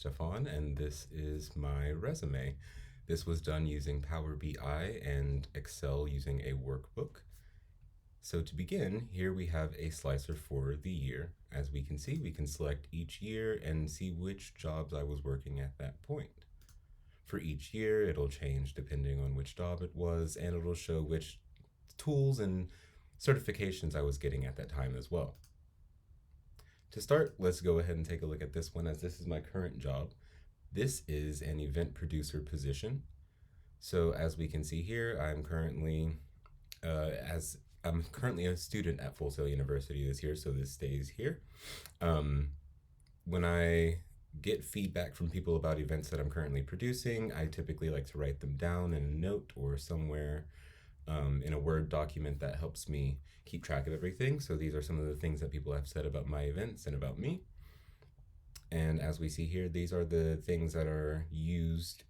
Stefon, and this is my resume. This was done using Power BI and Excel using a workbook. So to begin, here we have a slicer for the year. As we can see, we can select each year and see which jobs I was working at that point. For each year, it'll change depending on which job it was, and it'll show which tools and certifications I was getting at that time as well. To start, let's go ahead and take a look at this one, as this is my current job. This is an event producer position. So as we can see here, I'm currently a student at Full Sail University this year, so this stays here. When I get feedback from people about events that I'm currently producing, I typically like to write them down in a note or somewhere in a Word document that helps me keep track of everything. So these are some of the things that people have said about my events and about me. And as we see here, these are the things that are used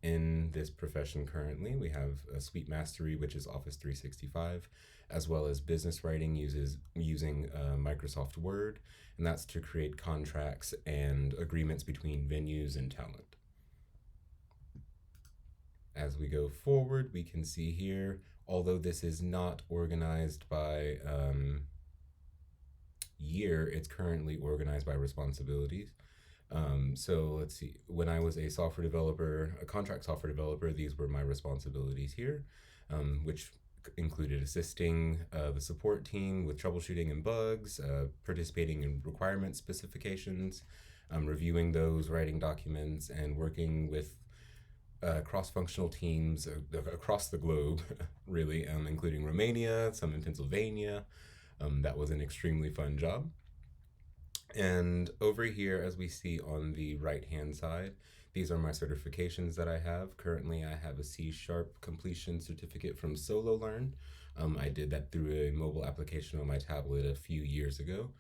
in this profession currently. We have a Suite Mastery, which is Office 365, as well as business writing using Microsoft Word, and that's to create contracts and agreements between venues and talent. As we go forward, we can see here, although this is not organized by year, it's currently organized by responsibilities. So let's see, when I was a contract software developer, these were my responsibilities here, which included assisting the support team with troubleshooting and bugs, participating in requirement specifications, reviewing those, writing documents, and working with cross-functional teams across the globe, really, including Romania, some in Pennsylvania. That was an extremely fun job. And over here, as we see on the right-hand side, these are my certifications that I have. Currently, I have a C# completion certificate from SoloLearn. I did that through a mobile application on my tablet a few years ago.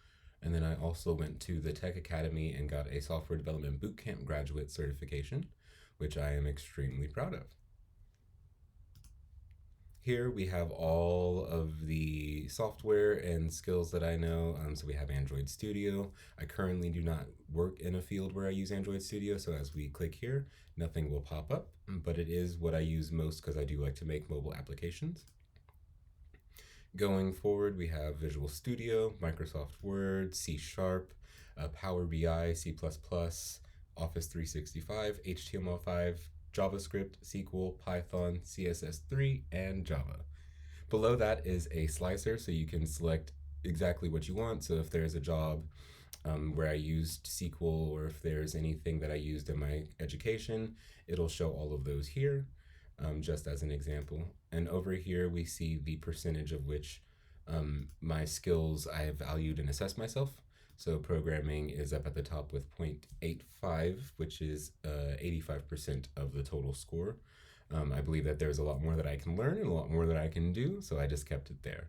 And then I also went to the Tech Academy and got a software development bootcamp graduate certification, which I am extremely proud of. Here we have all of the software and skills that I know. So we have Android Studio. I currently do not work in a field where I use Android Studio, so as we click here, nothing will pop up, but it is what I use most because I do like to make mobile applications. Going forward, we have Visual Studio, Microsoft Word, C#, Power BI, C++, Office 365, HTML5, JavaScript, SQL, Python, CSS3, and Java. Below that is a slicer, so you can select exactly what you want. So if there's a job where I used SQL, or if there's anything that I used in my education, it'll show all of those here, just as an example. And over here, we see the percentage of which my skills I have valued and assessed myself. So programming is up at the top with 0.85, which is 85% of the total score. I believe that there's a lot more that I can learn and a lot more that I can do, so I just kept it there.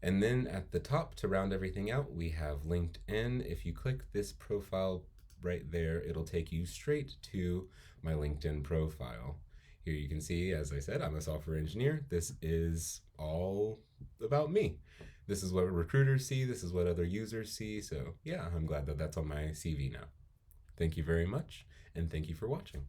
And then at the top, to round everything out, we have LinkedIn. If you click this profile right there, it'll take you straight to my LinkedIn profile. Here you can see, as I said, I'm a software engineer. This is all about me. This is what recruiters see. This is what other users see. So yeah, I'm glad that that's on my CV now. Thank you very much, and thank you for watching.